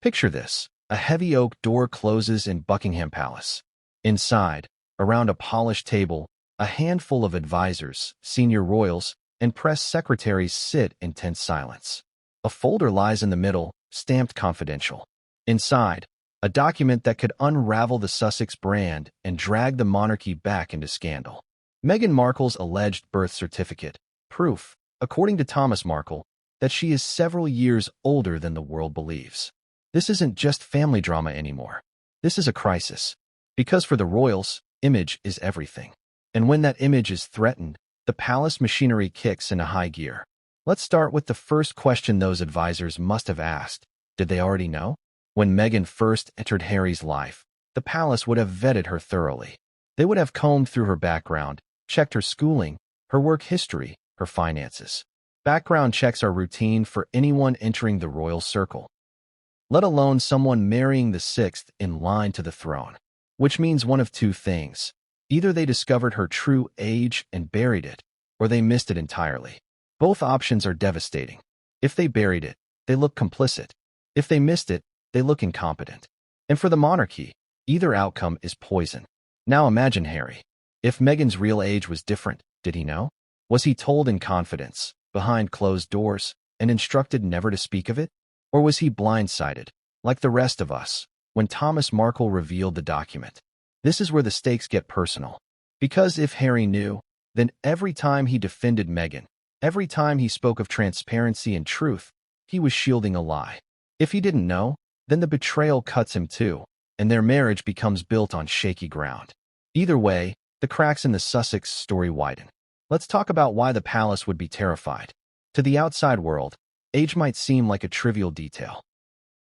Picture this. A heavy oak door closes in Buckingham Palace. Inside, around a polished table, a handful of advisors, senior royals, and press secretaries sit in tense silence. A folder lies in the middle, stamped confidential. Inside, a document that could unravel the Sussex brand and drag the monarchy back into scandal. Meghan Markle's alleged birth certificate, proof, according to Thomas Markle, that she is several years older than the world believes. This isn't just family drama anymore. This is a crisis. Because for the royals, image is everything. And when that image is threatened, the palace machinery kicks into high gear. Let's start with the first question those advisors must have asked. Did they already know? When Meghan first entered Harry's life, the palace would have vetted her thoroughly. They would have combed through her background, checked her schooling, her work history, her finances. Background checks are routine for anyone entering the royal circle, let alone someone marrying the sixth in line to the throne. Which means one of two things. Either they discovered her true age and buried it, or they missed it entirely. Both options are devastating. If they buried it, they look complicit. If they missed it, they look incompetent. And for the monarchy, either outcome is poison. Now imagine Harry. If Meghan's real age was different, did he know? Was he told in confidence, behind closed doors, and instructed never to speak of it? Or was he blindsided, like the rest of us, when Thomas Markle revealed the document? This is where the stakes get personal. Because if Harry knew, then every time he defended Meghan, every time he spoke of transparency and truth, he was shielding a lie. If he didn't know, then the betrayal cuts him too, and their marriage becomes built on shaky ground. Either way, the cracks in the Sussex story widen. Let's talk about why the palace would be terrified. To the outside world, age might seem like a trivial detail.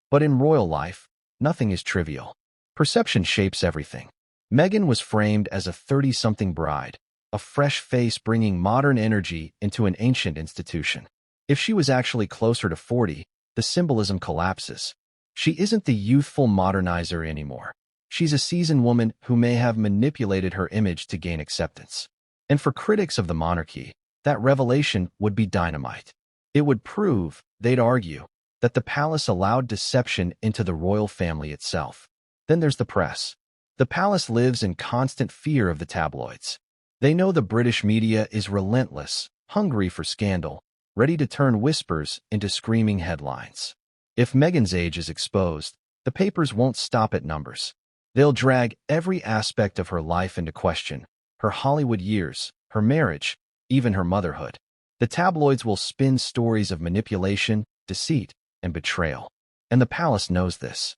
But in royal life, nothing is trivial. Perception shapes everything. Meghan was framed as a 30-something bride, a fresh face bringing modern energy into an ancient institution. If she was actually closer to 40, the symbolism collapses. She isn't the youthful modernizer anymore. She's a seasoned woman who may have manipulated her image to gain acceptance. And for critics of the monarchy, that revelation would be dynamite. It would prove, they'd argue, that the palace allowed deception into the royal family itself. Then there's the press. The palace lives in constant fear of the tabloids. They know the British media is relentless, hungry for scandal, ready to turn whispers into screaming headlines. If Meghan's age is exposed, the papers won't stop at numbers. They'll drag every aspect of her life into question, her Hollywood years, her marriage, even her motherhood. The tabloids will spin stories of manipulation, deceit, and betrayal. And the palace knows this.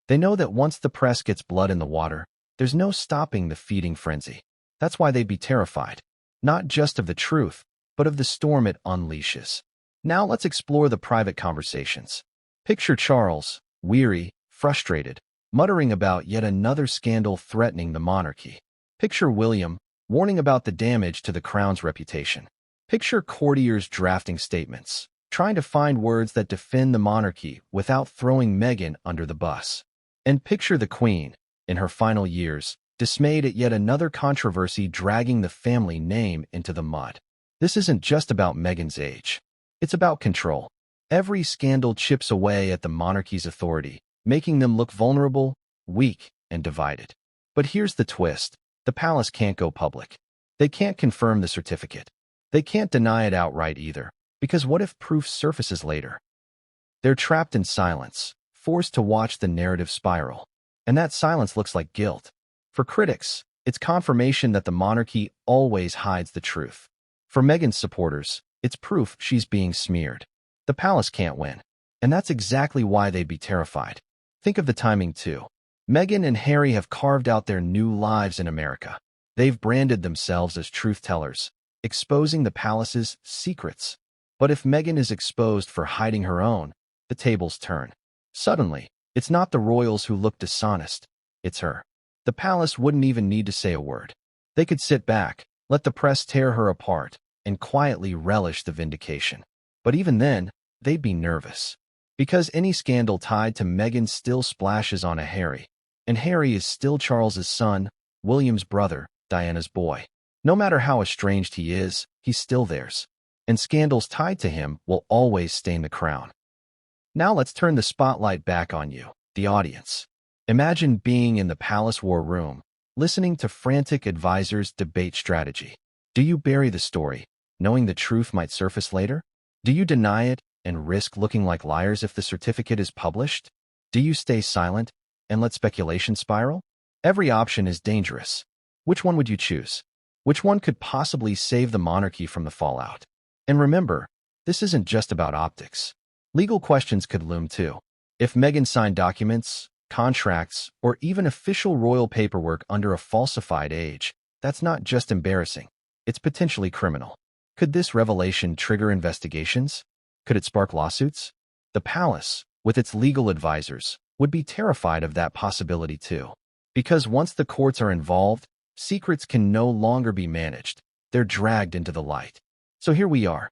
They know that once the press gets blood in the water, there's no stopping the feeding frenzy. That's why they'd be terrified, not just of the truth, but of the storm it unleashes. Now let's explore the private conversations. Picture Charles, weary, frustrated, muttering about yet another scandal threatening the monarchy. Picture William, warning about the damage to the crown's reputation. Picture courtiers drafting statements, trying to find words that defend the monarchy without throwing Meghan under the bus. And picture the Queen, in her final years, dismayed at yet another controversy dragging the family name into the mud. This isn't just about Meghan's age. It's about control. Every scandal chips away at the monarchy's authority, making them look vulnerable, weak, and divided. But here's the twist. The palace can't go public. They can't confirm the certificate. They can't deny it outright either, because what if proof surfaces later? They're trapped in silence, forced to watch the narrative spiral. And that silence looks like guilt. For critics, it's confirmation that the monarchy always hides the truth. For Meghan's supporters, it's proof she's being smeared. The palace can't win. And that's exactly why they'd be terrified. Think of the timing too. Meghan and Harry have carved out their new lives in America. They've branded themselves as truth-tellers, exposing the palace's secrets. But if Meghan is exposed for hiding her own, the tables turn. Suddenly, it's not the royals who look dishonest, it's her. The palace wouldn't even need to say a word. They could sit back, let the press tear her apart, and quietly relish the vindication. But even then, they'd be nervous. Because any scandal tied to Meghan still splashes on a Harry. And Harry is still Charles's son, William's brother, Diana's boy. No matter how estranged he is, he's still theirs. And scandals tied to him will always stain the crown. Now let's turn the spotlight back on you, the audience. Imagine being in the palace war room, listening to frantic advisors debate strategy. Do you bury the story, knowing the truth might surface later? Do you deny it and risk looking like liars if the certificate is published? Do you stay silent and let speculation spiral? Every option is dangerous. Which one would you choose? Which one could possibly save the monarchy from the fallout? And remember, this isn't just about optics. Legal questions could loom too. If Meghan signed documents, contracts, or even official royal paperwork under a falsified age, that's not just embarrassing. It's potentially criminal. Could this revelation trigger investigations? Could it spark lawsuits? The palace, with its legal advisors, would be terrified of that possibility too. Because once the courts are involved, secrets can no longer be managed. They're dragged into the light. So here we are.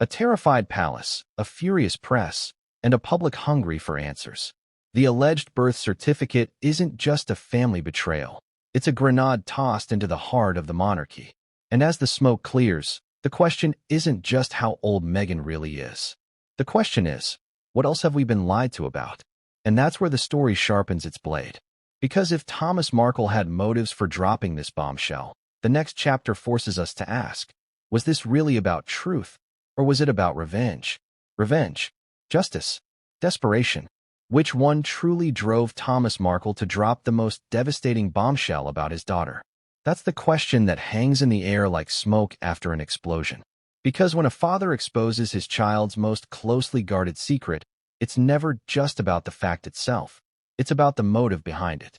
A terrified palace, a furious press, and a public hungry for answers. The alleged birth certificate isn't just a family betrayal. It's a grenade tossed into the heart of the monarchy. And as the smoke clears, the question isn't just how old Meghan really is. The question is, what else have we been lied to about? And that's where the story sharpens its blade. Because if Thomas Markle had motives for dropping this bombshell, the next chapter forces us to ask, was this really about truth, or was it about revenge? Revenge, justice, desperation. Which one truly drove Thomas Markle to drop the most devastating bombshell about his daughter? That's the question that hangs in the air like smoke after an explosion. Because when a father exposes his child's most closely guarded secret, it's never just about the fact itself. It's about the motive behind it.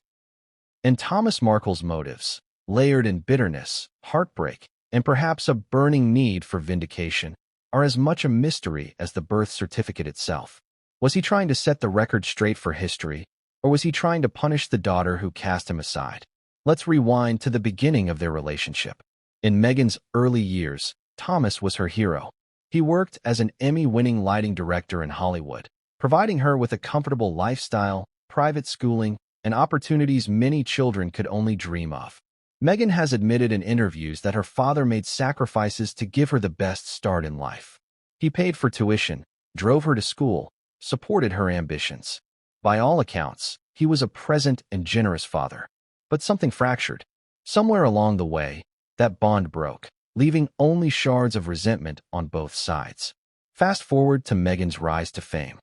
And Thomas Markle's motives, layered in bitterness, heartbreak, and perhaps a burning need for vindication, are as much a mystery as the birth certificate itself. Was he trying to set the record straight for history, or was he trying to punish the daughter who cast him aside? Let's rewind to the beginning of their relationship. In Meghan's early years, Thomas was her hero. He worked as an Emmy-winning lighting director in Hollywood, providing her with a comfortable lifestyle, private schooling, and opportunities many children could only dream of. Meghan has admitted in interviews that her father made sacrifices to give her the best start in life. He paid for tuition, drove her to school, supported her ambitions. By all accounts, he was a present and generous father. But something fractured. Somewhere along the way, that bond broke, leaving only shards of resentment on both sides. Fast forward to Meghan's rise to fame.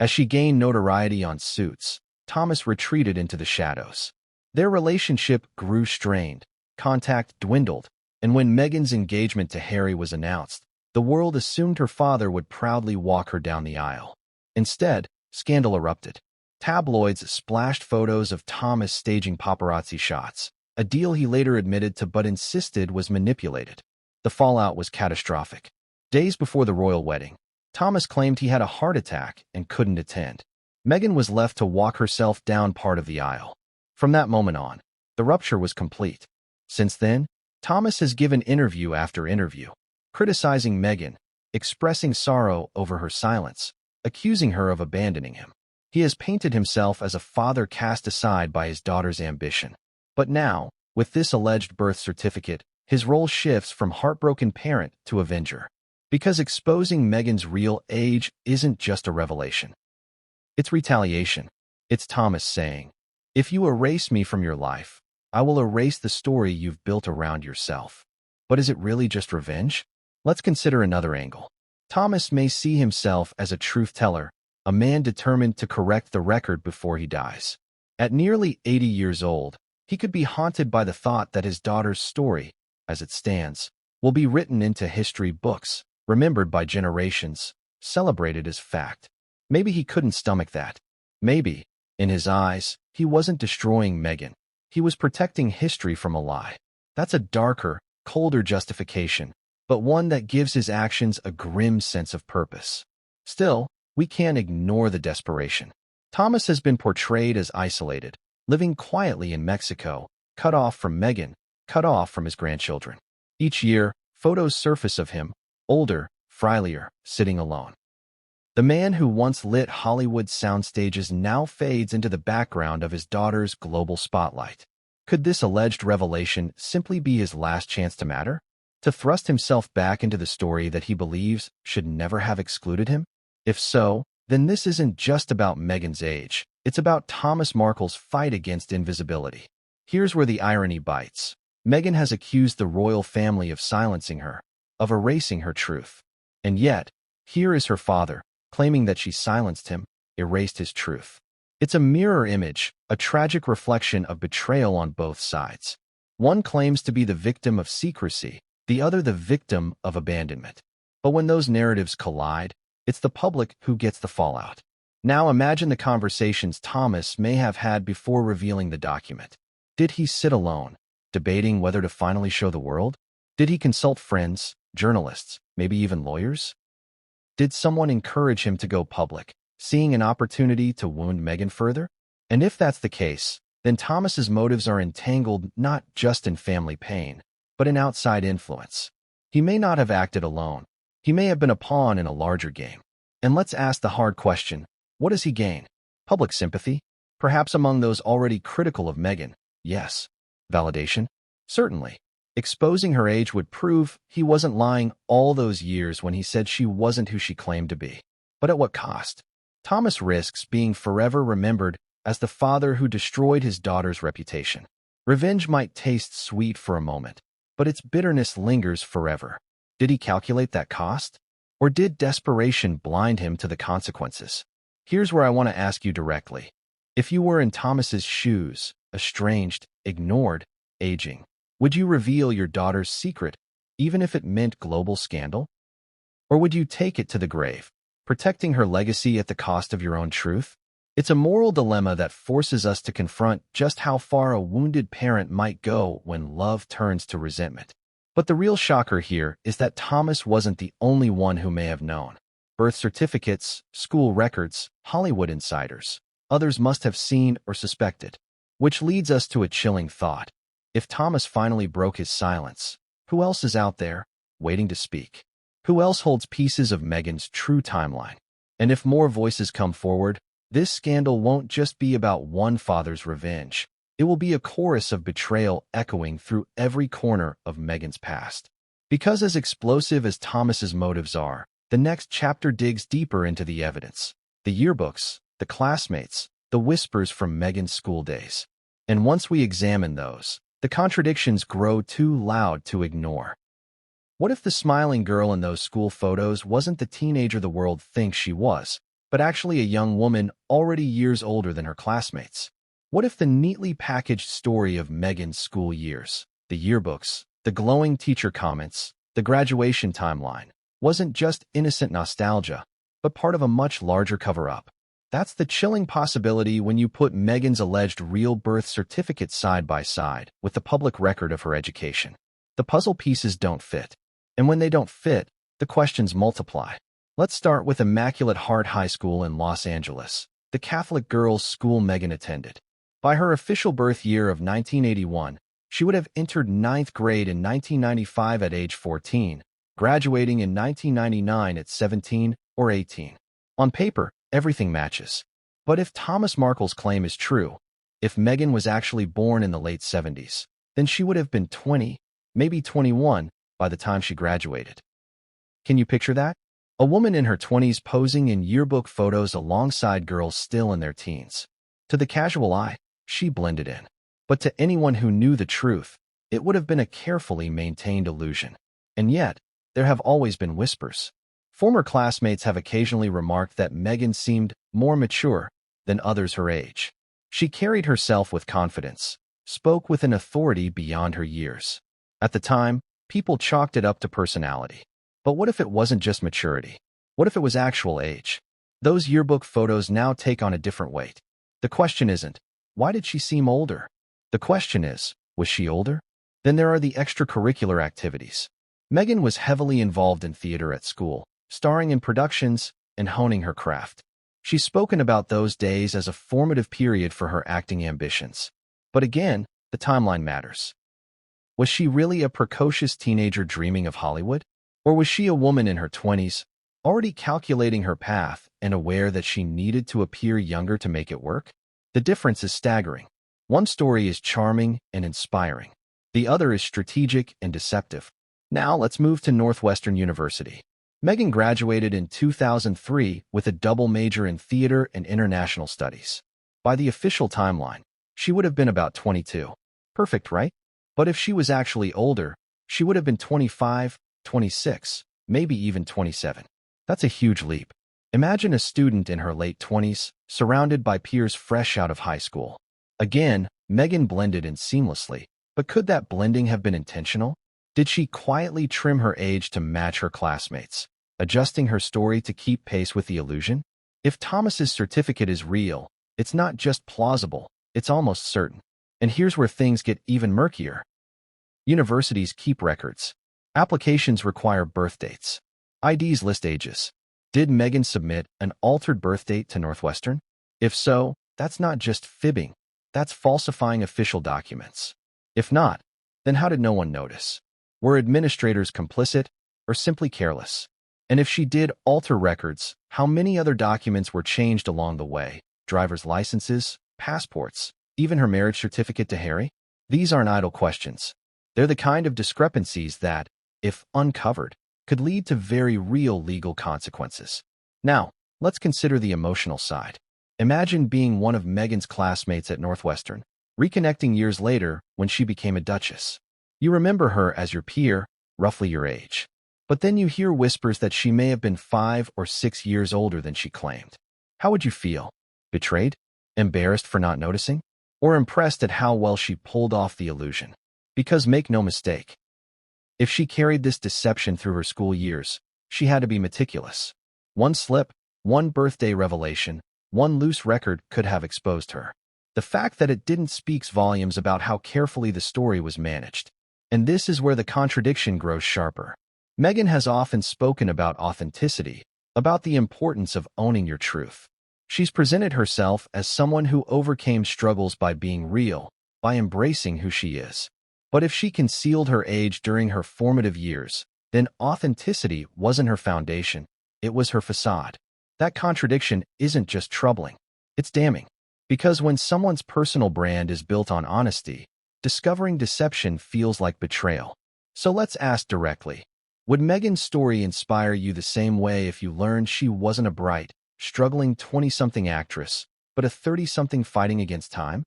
As she gained notoriety on Suits, Thomas retreated into the shadows. Their relationship grew strained, contact dwindled, and when Meghan's engagement to Harry was announced, the world assumed her father would proudly walk her down the aisle. Instead, scandal erupted. Tabloids splashed photos of Thomas staging paparazzi shots, a deal he later admitted to but insisted was manipulated. The fallout was catastrophic. Days before the royal wedding, Thomas claimed he had a heart attack and couldn't attend. Meghan was left to walk herself down part of the aisle. From that moment on, the rupture was complete. Since then, Thomas has given interview after interview, criticizing Meghan, expressing sorrow over her silence, accusing her of abandoning him. He has painted himself as a father cast aside by his daughter's ambition. But now, with this alleged birth certificate, his role shifts from heartbroken parent to avenger. Because exposing Meghan's real age isn't just a revelation. It's retaliation. It's Thomas saying, "If you erase me from your life, I will erase the story you've built around yourself." But is it really just revenge? Let's consider another angle. Thomas may see himself as a truth teller, a man determined to correct the record before he dies. At nearly 80 years old, he could be haunted by the thought that his daughter's story, as it stands, will be written into history books, remembered by generations, celebrated as fact. Maybe he couldn't stomach that. Maybe, in his eyes, he wasn't destroying Meghan. He was protecting history from a lie. That's a darker, colder justification, but one that gives his actions a grim sense of purpose. Still, we can't ignore the desperation. Thomas has been portrayed as isolated, living quietly in Mexico, cut off from Meghan, cut off from his grandchildren. Each year, photos surface of him, older, frilier, sitting alone. The man who once lit Hollywood soundstages now fades into the background of his daughter's global spotlight. Could this alleged revelation simply be his last chance to matter? To thrust himself back into the story that he believes should never have excluded him? If so, then this isn't just about Meghan's age. It's about Thomas Markle's fight against invisibility. Here's where the irony bites. Meghan has accused the royal family of silencing her, of erasing her truth. And yet, here is her father, claiming that she silenced him, erased his truth. It's a mirror image, a tragic reflection of betrayal on both sides. One claims to be the victim of secrecy, the other the victim of abandonment. But when those narratives collide, it's the public who gets the fallout. Now imagine the conversations Thomas may have had before revealing the document. Did he sit alone, debating whether to finally show the world? Did he consult friends, journalists, maybe even lawyers? Did someone encourage him to go public, seeing an opportunity to wound Meghan further? And if that's the case, then Thomas's motives are entangled not just in family pain, but in outside influence. He may not have acted alone. He may have been a pawn in a larger game. And let's ask the hard question, what does he gain? Public sympathy? Perhaps among those already critical of Meghan? Yes. Validation? Certainly. Exposing her age would prove he wasn't lying all those years when he said she wasn't who she claimed to be. But at what cost? Thomas risks being forever remembered as the father who destroyed his daughter's reputation. Revenge might taste sweet for a moment, but its bitterness lingers forever. Did he calculate that cost? Or did desperation blind him to the consequences? Here's where I want to ask you directly. If you were in Thomas's shoes, estranged, ignored, aging, would you reveal your daughter's secret, even if it meant global scandal? Or would you take it to the grave, protecting her legacy at the cost of your own truth? It's a moral dilemma that forces us to confront just how far a wounded parent might go when love turns to resentment. But the real shocker here is that Thomas wasn't the only one who may have known. Birth certificates, school records, Hollywood insiders. Others must have seen or suspected. Which leads us to a chilling thought. If Thomas finally broke his silence, who else is out there, waiting to speak? Who else holds pieces of Meghan's true timeline? And if more voices come forward, this scandal won't just be about one father's revenge. It will be a chorus of betrayal echoing through every corner of Meghan's past. Because as explosive as Thomas's motives are, the next chapter digs deeper into the evidence. The yearbooks, the classmates, the whispers from Meghan's school days. And once we examine those, the contradictions grow too loud to ignore. What if the smiling girl in those school photos wasn't the teenager the world thinks she was, but actually a young woman already years older than her classmates? What if the neatly packaged story of Meghan's school years, the yearbooks, the glowing teacher comments, the graduation timeline, wasn't just innocent nostalgia, but part of a much larger cover-up? That's the chilling possibility when you put Meghan's alleged real birth certificate side by side with the public record of her education. The puzzle pieces don't fit. And when they don't fit, the questions multiply. Let's start with Immaculate Heart High School in Los Angeles, the Catholic girls' school Meghan attended. By her official birth year of 1981, she would have entered 9th grade in 1995 at age 14, graduating in 1999 at 17 or 18. On paper, everything matches. But if Thomas Markle's claim is true, if Meghan was actually born in the late 70s, then she would have been 20, maybe 21, by the time she graduated. Can you picture that? A woman in her 20s posing in yearbook photos alongside girls still in their teens. To the casual eye, she blended in. But to anyone who knew the truth, it would have been a carefully maintained illusion. And yet, there have always been whispers. Former classmates have occasionally remarked that Meghan seemed more mature than others her age. She carried herself with confidence, spoke with an authority beyond her years. At the time, people chalked it up to personality. But what if it wasn't just maturity? What if it was actual age? Those yearbook photos now take on a different weight. The question isn't, why did she seem older? The question is, was she older? Then there are the extracurricular activities. Meghan was heavily involved in theater at school, starring in productions and honing her craft. She's spoken about those days as a formative period for her acting ambitions. But again, the timeline matters. Was she really a precocious teenager dreaming of Hollywood? Or was she a woman in her 20s, already calculating her path and aware that she needed to appear younger to make it work? The difference is staggering. One story is charming and inspiring. The other is strategic and deceptive. Now let's move to Northwestern University. Meghan graduated in 2003 with a double major in theater and international studies. By the official timeline, she would have been about 22. Perfect, right? But if she was actually older, she would have been 25, 26, maybe even 27. That's a huge leap. Imagine a student in her late 20s, surrounded by peers fresh out of high school. Again, Meghan blended in seamlessly, but could that blending have been intentional? Did she quietly trim her age to match her classmates, adjusting her story to keep pace with the illusion? If Thomas's certificate is real, it's not just plausible, it's almost certain. And here's where things get even murkier. Universities keep records. Applications require birth dates. IDs list ages. Did Meghan submit an altered birth date to Northwestern? If so, that's not just fibbing, that's falsifying official documents. If not, then how did no one notice? Were administrators complicit or simply careless? And if she did alter records, how many other documents were changed along the way? Driver's licenses, passports, even her marriage certificate to Harry? These aren't idle questions. They're the kind of discrepancies that, if uncovered, could lead to very real legal consequences. Now, let's consider the emotional side. Imagine being one of Meghan's classmates at Northwestern, reconnecting years later when she became a duchess. You remember her as your peer, roughly your age. But then you hear whispers that she may have been 5 or 6 years older than she claimed. How would you feel? Betrayed? Embarrassed for not noticing? Or impressed at how well she pulled off the illusion? Because make no mistake, if she carried this deception through her school years, she had to be meticulous. One slip, one birthday revelation, one loose record could have exposed her. The fact that it didn't speaks volumes about how carefully the story was managed. And this is where the contradiction grows sharper. Meghan has often spoken about authenticity, about the importance of owning your truth. She's presented herself as someone who overcame struggles by being real, by embracing who she is. But if she concealed her age during her formative years, then authenticity wasn't her foundation, it was her facade. That contradiction isn't just troubling, it's damning. Because when someone's personal brand is built on honesty, discovering deception feels like betrayal. So let's ask directly, would Meghan's story inspire you the same way if you learned she wasn't a bright, struggling 20-something actress, but a 30-something fighting against time?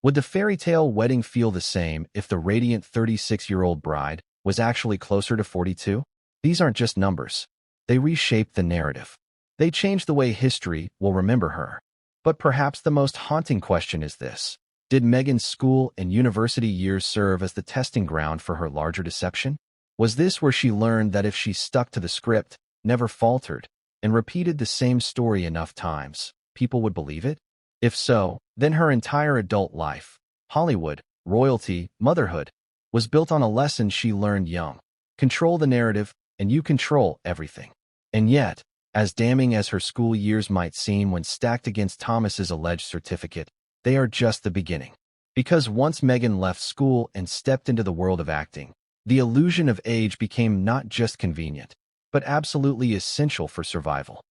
Would the fairy tale wedding feel the same if the radiant 36-year-old bride was actually closer to 42? These aren't just numbers. They reshape the narrative. They change the way history will remember her. But perhaps the most haunting question is this. Did Meghan's school and university years serve as the testing ground for her larger deception? Was this where she learned that if she stuck to the script, never faltered, and repeated the same story enough times, people would believe it? If so, then her entire adult life, Hollywood, royalty, motherhood, was built on a lesson she learned young. Control the narrative, and you control everything. And yet, as damning as her school years might seem when stacked against Thomas's alleged certificate, they are just the beginning. Because once Meghan left school and stepped into the world of acting, the illusion of age became not just convenient, but absolutely essential for survival.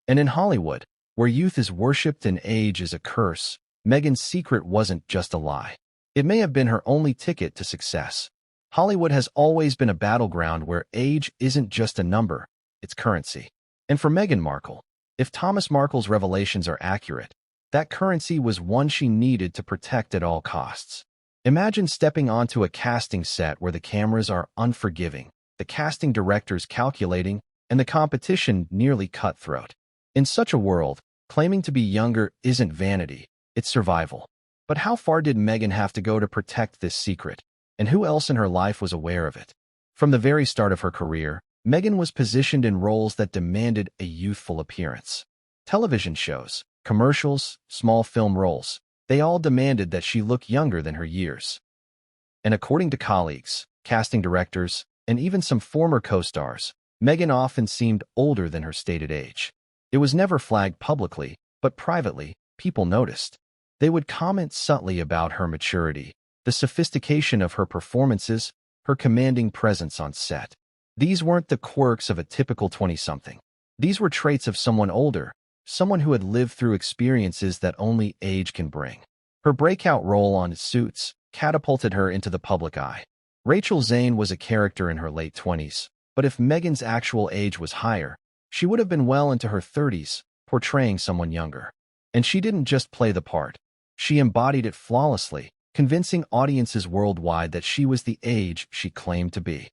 And in Hollywood, where youth is worshipped and age is a curse, Meghan's secret wasn't just a lie. It may have been her only ticket to success. Hollywood has always been a battleground where age isn't just a number, it's currency. And for Meghan Markle, if Thomas Markle's revelations are accurate, that currency was one she needed to protect at all costs. Imagine stepping onto a casting set where the cameras are unforgiving, the casting directors calculating, and the competition nearly cutthroat. In such a world, claiming to be younger isn't vanity, it's survival. But how far did Meghan have to go to protect this secret? And who else in her life was aware of it? From the very start of her career, Meghan was positioned in roles that demanded a youthful appearance. Television shows, commercials, small film roles, they all demanded that she look younger than her years. And according to colleagues, casting directors, and even some former co-stars, Meghan often seemed older than her stated age. It was never flagged publicly, but privately, people noticed. They would comment subtly about her maturity, the sophistication of her performances, her commanding presence on set. These weren't the quirks of a typical 20-something. These were traits of someone older, someone who had lived through experiences that only age can bring. Her breakout role on Suits catapulted her into the public eye. Rachel Zane was a character in her late 20s, But if Meghan's actual age was higher, she would have been well into her 30s, portraying someone younger. And she didn't just play the part. She embodied it flawlessly, convincing audiences worldwide that she was the age she claimed to be.